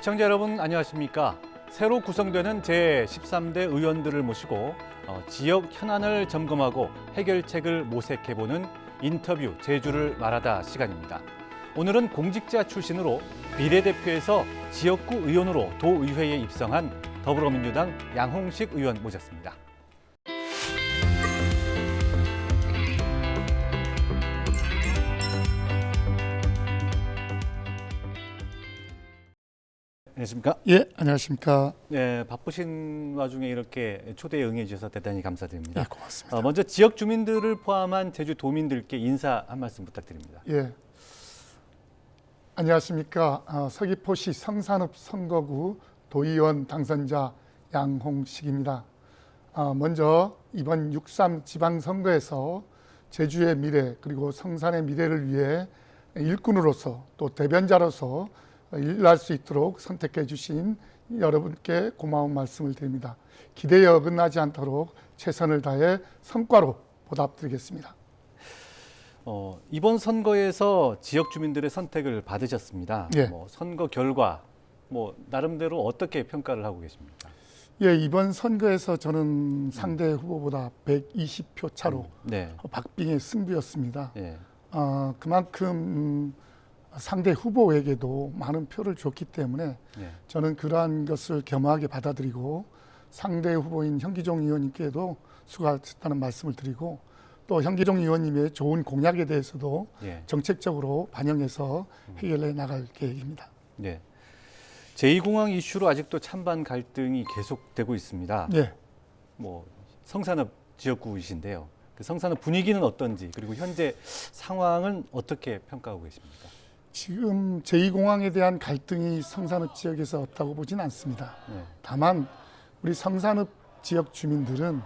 시청자 여러분 안녕하십니까? 새로 구성되는 제13대 의원들을 모시고 지역 현안을 점검하고 해결책을 모색해보는 인터뷰 제주를 말하다 시간입니다. 오늘은 공직자 출신으로 비례대표에서 지역구 의원으로 도의회에 입성한 더불어민주당 양홍식 의원 모셨습니다. 안녕하십니까? 예, 안녕하십니까? 네, 바쁘신 와중에 이렇게 초대에 응해 주셔서 대단히 감사드립니다. 예, 고맙습니다. 먼저 지역 주민들을 포함한 제주 도민들께 인사 한 말씀 부탁드립니다. 예, 안녕하십니까? 서귀포시 성산읍 선거구 도의원 당선자 양홍식입니다. 먼저 이번 6.3 지방선거에서 제주의 미래 그리고 성산의 미래를 위해 일꾼으로서 또 대변자로서 일할 수 있도록 선택해 주신 여러분께 고마운 말씀을 드립니다. 기대에 어긋나지 않도록 최선을 다해 성과로 보답드리겠습니다. 이번 선거에서 지역 주민들의 선택을 받으셨습니다. 예. 선거 결과 나름대로 어떻게 평가를 하고 계십니까? 예, 이번 선거에서 저는 상대 후보보다 120표 차로 네. 박빙의 승부였습니다. 예. 그만큼 상대 후보에게도 많은 표를 줬기 때문에 예. 저는 그러한 것을 겸허하게 받아들이고 상대 후보인 현기종 의원님께도 수고하셨다는 말씀을 드리고 또 현기종 의원님의 좋은 공약에 대해서도 예. 정책적으로 반영해서 해결해 나갈 계획입니다. 네. 제2공항 이슈로 아직도 찬반 갈등이 계속되고 있습니다. 예. 성산읍 지역구이신데요. 그 성산읍 분위기는 어떤지 그리고 현재 상황은 어떻게 평가하고 계십니까? 지금 제2공항에 대한 갈등이 성산읍 지역에서 없다고 보진 않습니다. 네. 다만 우리 성산읍 지역 주민들은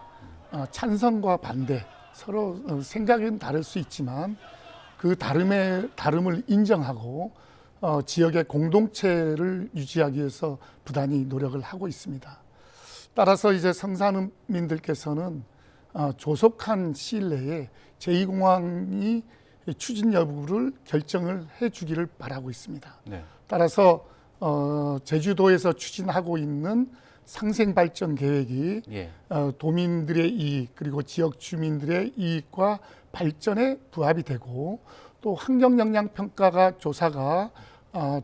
찬성과 반대 서로 생각은 다를 수 있지만 그 다름을 인정하고 지역의 공동체를 유지하기 위해서 부단히 노력을 하고 있습니다. 따라서 이제 성산읍민들께서는 조속한 시일 내에 제2공항이 추진 여부를 결정을 해주기를 바라고 있습니다. 네. 따라서 제주도에서 추진하고 있는 상생발전 계획이 예. 도민들의 이익 그리고 지역 주민들의 이익과 발전에 부합이 되고 또 환경영향평가가 조사가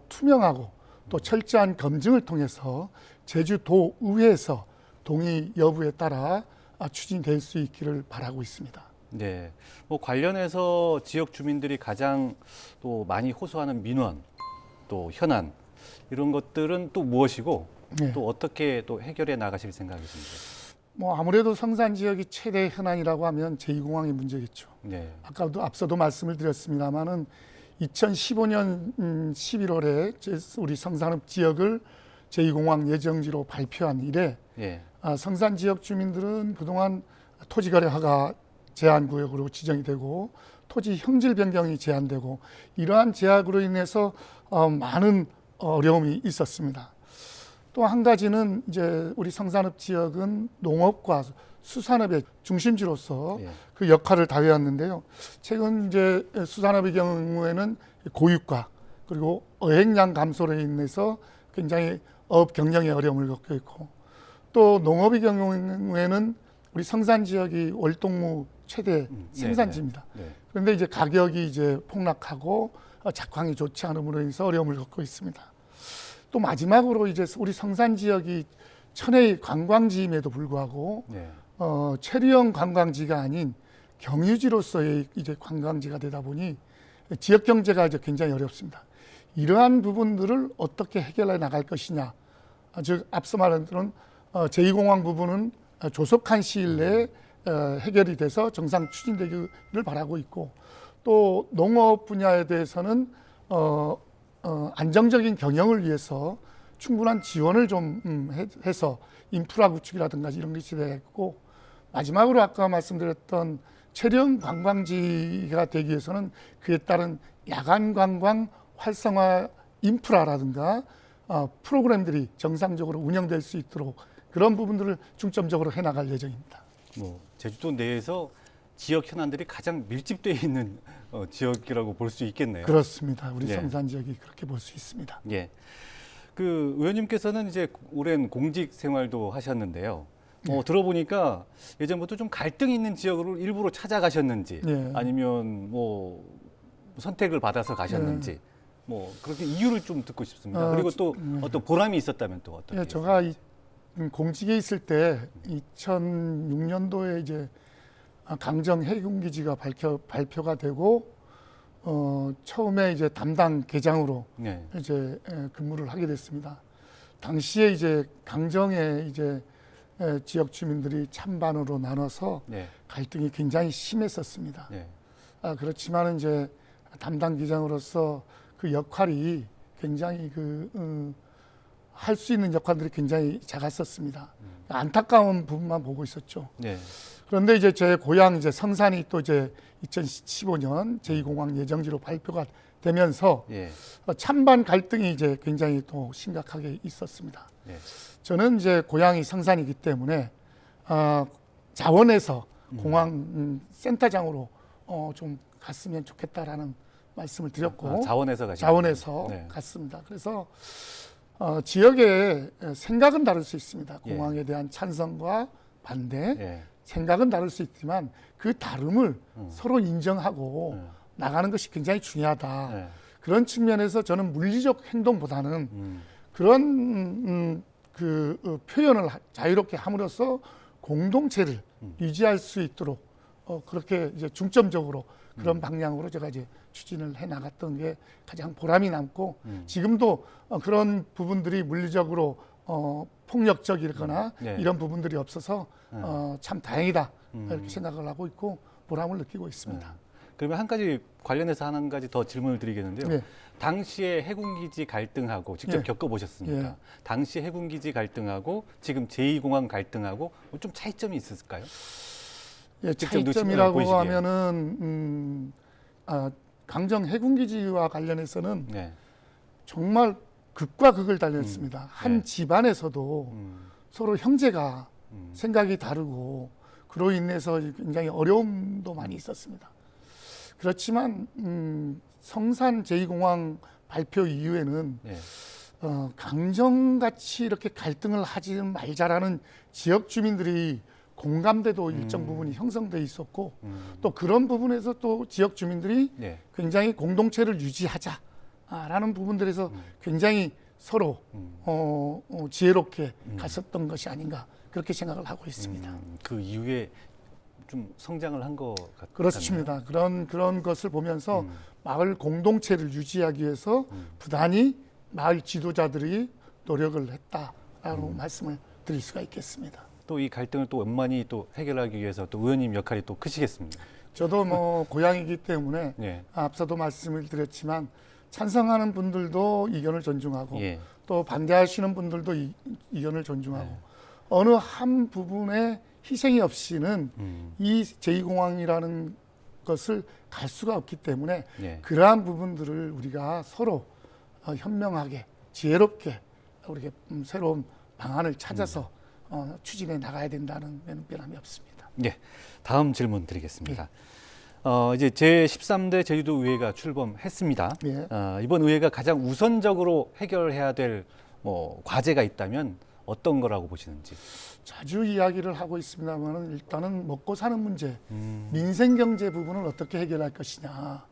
투명하고 또 철저한 검증을 통해서 제주도의회에서 동의 여부에 따라 추진될 수 있기를 바라고 있습니다. 네. 관련해서 지역 주민들이 가장 또 많이 호소하는 민원, 또 현안 이런 것들은 또 무엇이고 네. 또 어떻게 또 해결해 나가실 생각이십니까? 아무래도 성산 지역이 최대 현안이라고 하면 제2공항의 문제겠죠. 네. 아까도 앞서도 말씀을 드렸습니다만은 2015년 11월에 우리 성산읍 지역을 제2공항 예정지로 발표한 이래 예. 성산 지역 주민들은 그동안 토지거래 허가 제한구역으로 지정이 되고 토지 형질 변경이 제한되고 이러한 제약으로 인해서 많은 어려움이 있었습니다. 또 한 가지는 이제 우리 성산읍 지역은 농업과 수산업의 중심지로서 예. 그 역할을 다해왔는데요. 최근 이제 수산업의 경우에는 고유가 그리고 어획량 감소로 인해서 굉장히 어업 경영에 어려움을 겪고 있고 또 농업의 경우에는 우리 성산 지역이 월동무 최대 생산지입니다. 네. 그런데 이제 가격이 이제 폭락하고 작황이 좋지 않음으로 인해서 어려움을 겪고 있습니다. 또 마지막으로 이제 우리 성산 지역이 천혜의 관광지임에도 불구하고 네. 체류형 관광지가 아닌 경유지로서의 이제 관광지가 되다 보니 지역 경제가 이제 굉장히 어렵습니다. 이러한 부분들을 어떻게 해결해 나갈 것이냐. 즉 앞서 말한 대로 제2공항 부분은 조속한 시일 내에 해결이 돼서 정상 추진되기를 바라고 있고 또 농업 분야에 대해서는 안정적인 경영을 위해서 충분한 지원을 좀 해서 인프라 구축이라든가 이런 것이 되겠고 마지막으로 아까 말씀드렸던 체류형 관광지가 되기 위해서는 그에 따른 야간 관광 활성화 인프라라든가 프로그램들이 정상적으로 운영될 수 있도록 그런 부분들을 중점적으로 해나갈 예정입니다. 제주도 내에서 지역 현안들이 가장 밀집되어 있는 지역이라고 볼 수 있겠네요. 그렇습니다. 우리 예. 성산 지역이 그렇게 볼 수 있습니다. 예. 그 의원님께서는 이제 오랜 공직 생활도 하셨는데요. 들어보니까 예전부터 좀 갈등이 있는 지역으로 일부러 찾아가셨는지 예. 아니면 뭐 선택을 받아서 가셨는지 뭐 그렇게 이유를 좀 듣고 싶습니다. 그리고 또 어떤 보람이 있었다면 또 어떤? 예, 제가 공직에 있을 때 2006년도에 이제 강정 해군기지가 발표가 되고 처음에 이제 담당 계장으로 네. 이제 근무를 하게 됐습니다. 당시에 이제 강정에 이제 지역 주민들이 찬반으로 나눠서 네. 갈등이 굉장히 심했었습니다. 네. 그렇지만 이제 담당 기장으로서 그 역할이 굉장히 할 수 있는 역할들이 굉장히 작았었습니다. 안타까운 부분만 보고 있었죠. 네. 그런데 이제 제 고향 이제 성산이 또 이제 2015년 제2공항 예정지로 발표가 되면서 예. 찬반 갈등이 이제 굉장히 또 심각하게 있었습니다. 네. 저는 이제 고향이 성산이기 때문에 자원에서 공항 센터장으로 좀 갔으면 좋겠다라는 말씀을 드렸고 자원에서 가시는 자원에서 네. 갔습니다. 그래서 지역의 생각은 다를 수 있습니다. 예. 공항에 대한 찬성과 반대 예. 생각은 다를 수 있지만 그 다름을 서로 인정하고 나가는 것이 굉장히 중요하다. 네. 그런 측면에서 저는 물리적 행동보다는 그런 표현을 자유롭게 함으로써 공동체를 유지할 수 있도록 그렇게 이제 중점적으로 그런 방향으로 제가 이제 추진을 해 나갔던 게 가장 보람이 남고 지금도 그런 부분들이 물리적으로 폭력적이거나 네. 이런 부분들이 없어서 참 다행이다 이렇게 생각을 하고 있고 보람을 느끼고 있습니다. 그러면 한 가지 관련해서 한 가지 더 질문을 드리겠는데요. 네. 당시에 해군기지 갈등하고 직접 예. 겪어보셨습니까? 예. 당시 해군기지 갈등하고 지금 제2공항 갈등하고 좀 차이점이 있을까요? 예, 직접 차이점이라고 보이시기에. 하면은 강정 해군기지와 관련해서는 네. 정말 극과 극을 달렸습니다. 한 네. 집안에서도 서로 형제가 생각이 다르고 그로 인해서 굉장히 어려움도 많이 있었습니다. 그렇지만 성산 제2공항 발표 이후에는 네. 강정같이 이렇게 갈등을 하지 말자라는 지역 주민들이 공감대도 일정 부분이 형성돼 있었고 또 그런 부분에서 또 지역 주민들이 네. 굉장히 공동체를 유지하자라는 부분들에서 굉장히 서로 지혜롭게 갔었던 것이 아닌가 그렇게 생각을 하고 있습니다. 그 이후에 좀 성장을 한 것 같아요. 그렇습니다. 그런 것을 보면서 마을 공동체를 유지하기 위해서 부단히 마을 지도자들이 노력을 했다라고 말씀을 드릴 수가 있겠습니다. 또 이 갈등을 또 원만히 또 해결하기 위해서 또 의원님 역할이 또 크시겠습니다. 저도 뭐 고향이기 때문에 네. 앞서도 말씀을 드렸지만 찬성하는 분들도 의견을 존중하고 예. 또 반대하시는 분들도 의견을 존중하고 네. 어느 한 부분에 희생이 없이는 이 제2공항이라는 것을 갈 수가 없기 때문에 예. 그러한 부분들을 우리가 서로 현명하게 지혜롭게 우리가 새로운 방안을 찾아서 추진해 나가야 된다는 변함이 없습니다. 예. 다음 질문 드리겠습니다. 이제 제13대 제주도의회가 출범했습니다. 예. 이번 의회가 가장 우선적으로 해결해야 될 뭐 과제가 있다면 어떤 거라고 보시는지. 자주 이야기를 하고 있습니다만 일단은 먹고 사는 문제, 민생 경제 부분을 어떻게 해결할 것이냐.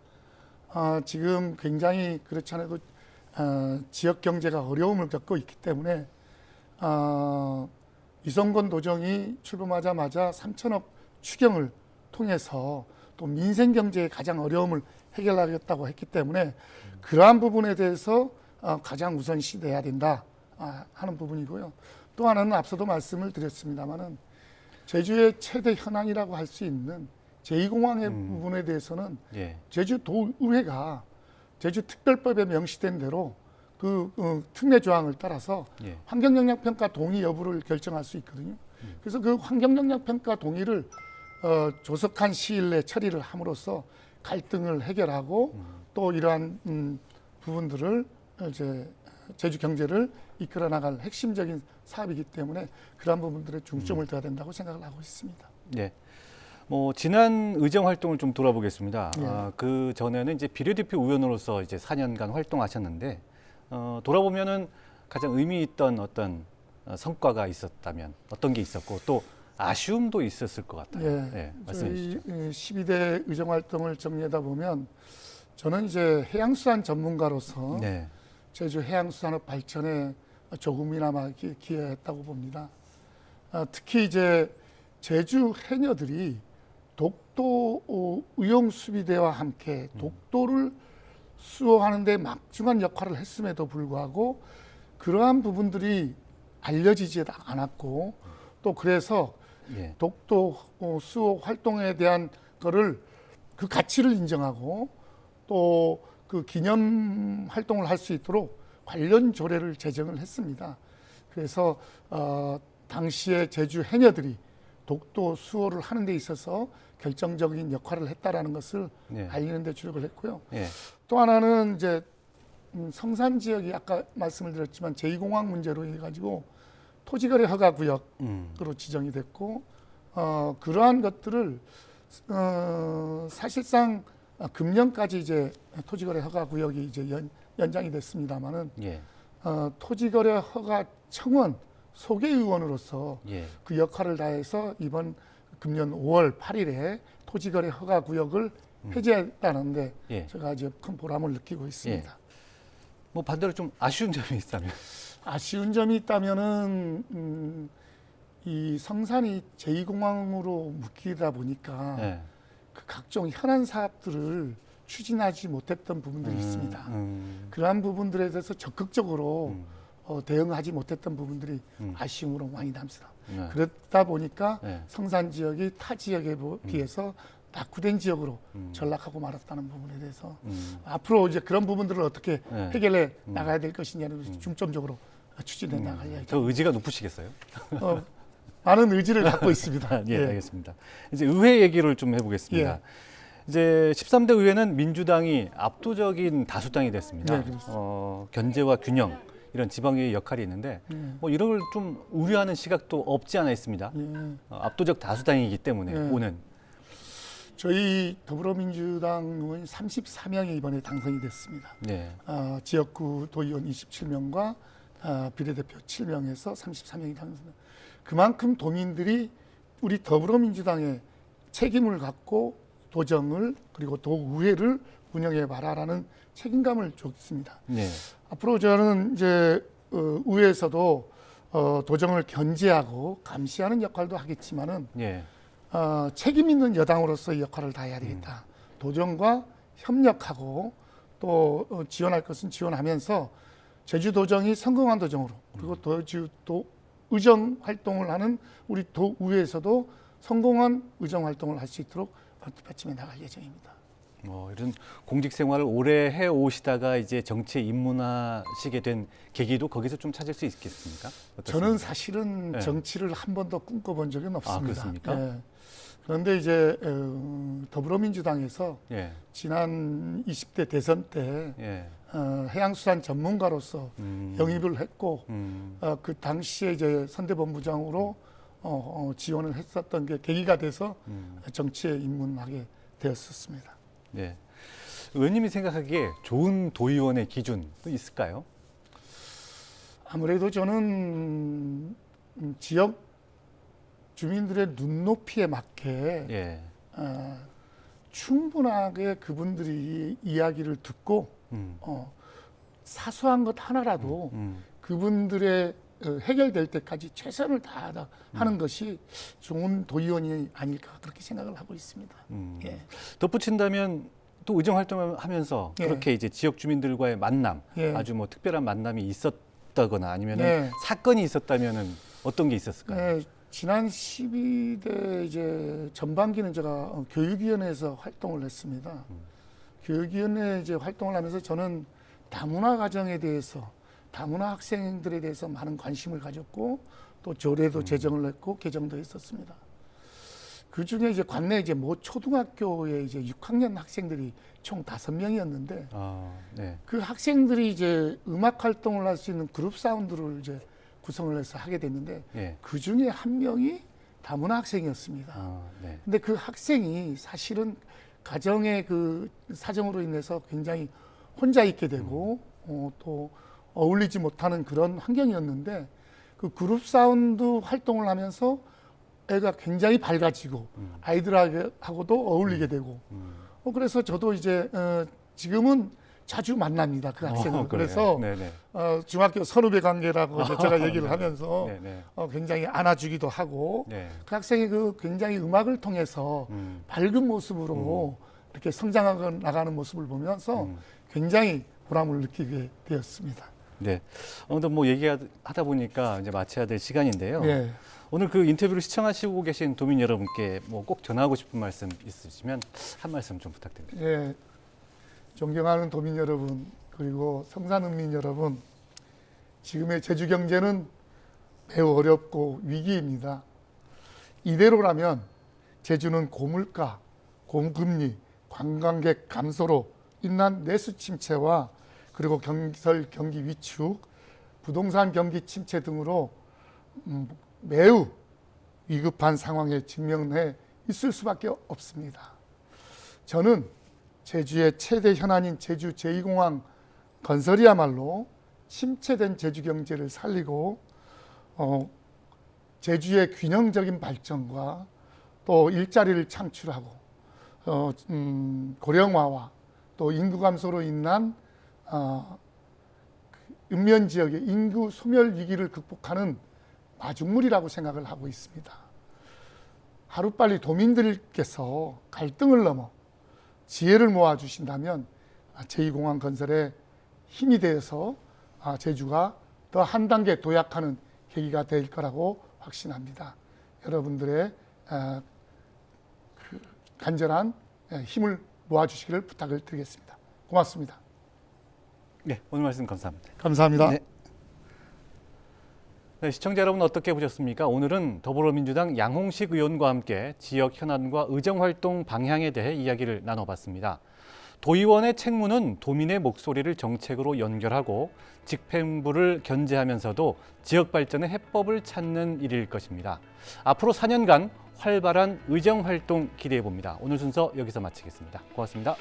지금 굉장히 그렇지 않아도 지역 경제가 어려움을 겪고 있기 때문에 이성건 도정이 출범하자마자 3천억 추경을 통해서 또 민생 경제의 가장 어려움을 해결하겠다고 했기 때문에 그러한 부분에 대해서 가장 우선시돼야 된다 하는 부분이고요. 또 하나는 앞서도 말씀을 드렸습니다마는 제주의 최대 현안이라고 할 수 있는 제2공항의 부분에 대해서는 예. 제주도의회가 제주특별법에 명시된 대로 그 특례 조항을 따라서 예. 환경영향평가 동의 여부를 결정할 수 있거든요. 그래서 그 환경영향평가 동의를 조속한 시일 내에 처리를 함으로써 갈등을 해결하고 또 이러한 부분들을 이제 제주 경제를 이끌어 나갈 핵심적인 사업이기 때문에 그러한 부분들에 중점을 둬야 된다고 생각을 하고 있습니다. 네. 뭐 지난 의정 활동을 좀 돌아보겠습니다. 예. 그 전에는 이제 비례대표 의원으로서 이제 4년간 활동하셨는데 돌아보면은 가장 의미 있던 어떤 성과가 있었다면 어떤 게 있었고 또 아쉬움도 있었을 것 같아요. 예, 네, 말씀해 주시죠. 저희 12대 의정 활동을 정리하다 보면 저는 이제 해양수산 전문가로서 네. 제주 해양수산업 발전에 조금이나마 기여했다고 봅니다. 특히 이제 제주 해녀들이 독도 의용수비대와 함께 독도를 수호하는 데 막중한 역할을 했음에도 불구하고 그러한 부분들이 알려지지 않았고 또 그래서 예. 독도 수호 활동에 대한 거를 그 가치를 인정하고 또 그 기념 활동을 할 수 있도록 관련 조례를 제정을 했습니다. 그래서 당시에 제주 해녀들이 독도 수호를 하는 데 있어서 결정적인 역할을 했다라는 것을 예. 알리는 데 주력을 했고요. 예. 또 하나는 이제 성산 지역이 아까 말씀을 드렸지만 제2공항 문제로 해가지고 토지거래 허가 구역으로 지정이 됐고 그러한 것들을 사실상 금년까지 이제 토지거래 허가 구역이 이제 연장이 됐습니다만은 예. 토지거래 허가 청원 소개의원으로서 예. 그 역할을 다해서 이번 금년 5월 8일에 토지거래 허가 구역을 해제했다는데 예. 제가 아주 큰 보람을 느끼고 있습니다. 뭐 반대로 좀 아쉬운 점이 있다면. 아쉬운 점이 있다면은 이 성산이 제2공항으로 묶이다 보니까 예. 그 각종 현안 사업들을 추진하지 못했던 부분들이 있습니다. 그러한 부분들에 대해서 적극적으로 대응하지 못했던 부분들이 아쉬움으로 많이 남습니다. 네. 그렇다 보니까 네. 성산 지역이 타 지역에 비해서 낙후된 지역으로 전락하고 말았다는 부분에 대해서 앞으로 이제 그런 부분들을 어떻게 네. 해결해 나가야 될 것이냐를 중점적으로 추진해 나갈 저 이야기입니다. 의지가 높으시겠어요? 많은 의지를 갖고 있습니다. 예, 알겠습니다. 이제 의회 얘기를 좀 해보겠습니다. 이제 13대 의회는 민주당이 압도적인 다수당이 됐습니다. 네, 그렇습니다. 견제와 균형 이런 지방의회 역할이 있는데 뭐 이런 걸 좀 우려하는 시각도 없지 않아 있습니다. 압도적 다수당이기 때문에 오는 저희 더불어민주당 의원이 34명이 이번에 당선이 됐습니다. 네. 지역구 도의원 27명과 비례대표 7명에서 34명이 당선됩니다. 그만큼 도민들이 우리 더불어민주당의 책임을 갖고 도정을 그리고 도의회를 운영해 봐라라는 책임감을 줬습니다. 네. 앞으로 저는 이제 의회에서도 도정을 견제하고 감시하는 역할도 하겠지만은 예. 책임 있는 여당으로서의 역할을 다해야 되겠다. 도정과 협력하고 또 지원할 것은 지원하면서 제주도정이 성공한 도정으로 그리고 제주도 의정 활동을 하는 우리 도의회에서도 성공한 의정 활동을 할 수 있도록 받침해 나갈 예정입니다. 이런 공직 생활을 오래 해 오시다가 이제 정치에 입문하시게 된 계기도 거기서 좀 찾을 수 있겠습니까? 어떻습니까? 저는 사실은 네. 정치를 한 번도 꿈꿔본 적은 없습니다. 그렇습니까? 네. 그런데 이제 더불어민주당에서 예. 지난 20대 대선 때 예. 해양수산 전문가로서 영입을 했고 그 당시에 이제 선대본부장으로 지원을 했었던 게 계기가 돼서 정치에 입문하게 되었었습니다. 네. 의원님이 생각하기에 좋은 도의원의 기준도 있을까요? 아무래도 저는 지역 주민들의 눈높이에 맞게 예. 충분하게 그분들이 이야기를 듣고 사소한 것 하나라도 그분들의 해결될 때까지 최선을 다하다 하는 것이 좋은 도의원이 아닐까 그렇게 생각을 하고 있습니다. 예. 덧붙인다면 또 의정 활동을 하면서 예. 그렇게 이제 지역 주민들과의 만남, 예. 아주 뭐 특별한 만남이 있었다거나 아니면은 예. 사건이 있었다면은 어떤 게 있었을까요? 네, 지난 12대 이제 전반기는 제가 교육위원회에서 활동을 했습니다. 교육위원회 이제 활동을 하면서 저는 다문화 가정에 대해서 다문화 학생들에 대해서 많은 관심을 가졌고 또 조례도 제정을 했고 개정도 했었습니다. 그 중에 이제 관내 이제 모 초등학교에 이제 6학년 학생들이 총 5명이었는데 네. 그 학생들이 이제 음악 활동을 할 수 있는 그룹 사운드를 이제 구성을 해서 하게 됐는데 예. 그 중에 한 명이 다문화 학생이었습니다. 네. 근데 그 학생이 사실은 가정의 그 사정으로 인해서 굉장히 혼자 있게 되고 또 어울리지 못하는 그런 환경이었는데 그 그룹 사운드 활동을 하면서 애가 굉장히 밝아지고 아이들하고도 어울리게 되고 그래서 저도 이제 지금은 자주 만납니다. 그 학생을. 그래서 네네. 중학교 선후배 관계라고 이제 제가 얘기를 하면서 네네. 굉장히 안아주기도 하고 네. 그 학생이 그 굉장히 음악을 통해서 밝은 모습으로 이렇게 성장하고 나가는 모습을 보면서 굉장히 보람을 느끼게 되었습니다. 네. 오늘 뭐 얘기하다 보니까 이제 마쳐야 될 시간인데요. 예. 오늘 그 인터뷰를 시청하시고 계신 도민 여러분께 뭐 꼭 전하고 싶은 말씀 있으시면 한 말씀 좀 부탁드립니다. 예. 존경하는 도민 여러분 그리고 성산읍민 여러분, 지금의 제주 경제는 매우 어렵고 위기입니다. 이대로라면 제주는 고물가, 고금리, 관광객 감소로 인한 내수 침체와 그리고 경기설 경기 위축, 부동산 경기 침체 등으로 매우 위급한 상황에 직면해 있을 수밖에 없습니다. 저는 제주의 최대 현안인 제주 제2공항 건설이야말로 침체된 제주 경제를 살리고 제주의 균형적인 발전과 또 일자리를 창출하고 고령화와 또 인구 감소로 인한 읍면 지역의 인구 소멸 위기를 극복하는 마중물이라고 생각을 하고 있습니다. 하루빨리 도민들께서 갈등을 넘어 지혜를 모아주신다면 제2공항 건설에 힘이 되어서 제주가 더 한 단계 도약하는 계기가 될 거라고 확신합니다. 여러분들의 간절한 힘을 모아주시기를 부탁을 드리겠습니다. 고맙습니다. 네, 오늘 말씀 감사합니다. 감사합니다. 네. 네, 시청자 여러분 어떻게 보셨습니까? 오늘은 더불어민주당 양홍식 의원과 함께 지역 현안과 의정활동 방향에 대해 이야기를 나눠봤습니다. 도의원의 책무는 도민의 목소리를 정책으로 연결하고 집행부를 견제하면서도 지역 발전의 해법을 찾는 일일 것입니다. 앞으로 4년간 활발한 의정활동 기대해 봅니다. 오늘 순서 여기서 마치겠습니다. 고맙습니다.